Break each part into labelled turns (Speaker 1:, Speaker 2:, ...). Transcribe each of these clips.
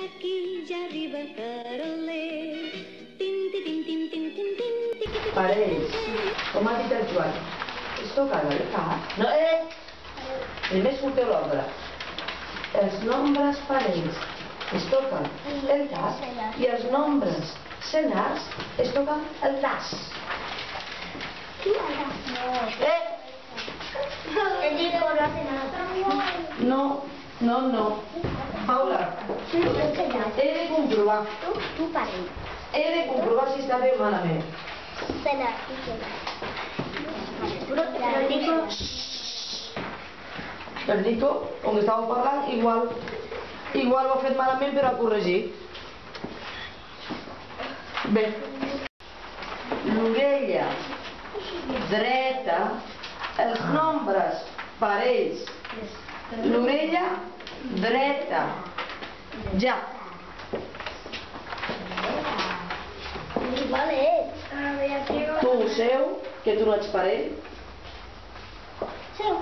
Speaker 1: aquí ja arriba Caroler.
Speaker 2: Parells. Com ha dit el Joan? Es toca el cap? No, primer escolteu l'ordre. Els nombres parells es toquen el cap i els nombres senars es toquen el nas. No. Paula, he de comprovar.
Speaker 3: Tu parell.
Speaker 2: He de comprovar si està bé o malament. El Nico, on estàveu parlant, igual ho ha fet malament però ha corregit. Bé, l'orella dreta, els nombres parells, l'orella dreta, ja. Tu seu, que tu no ets parell.
Speaker 3: Seu.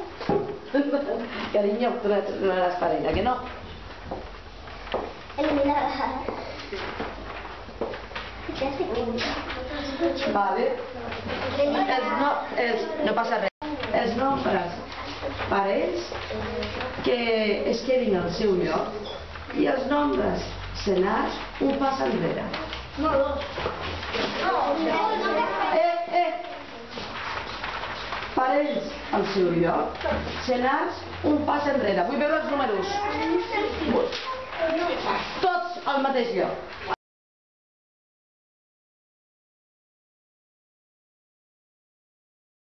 Speaker 2: Cariño, tu no eres parella, que no?
Speaker 3: Eliminada.
Speaker 2: Vale. No passa res. Els nombres parells que es quedin al seu lloc i els nombres senars un pas enrere.
Speaker 3: No, dos.
Speaker 2: Parells al seu lloc, senars un pas enrere. Vull veure els números. Tots al mateix lloc.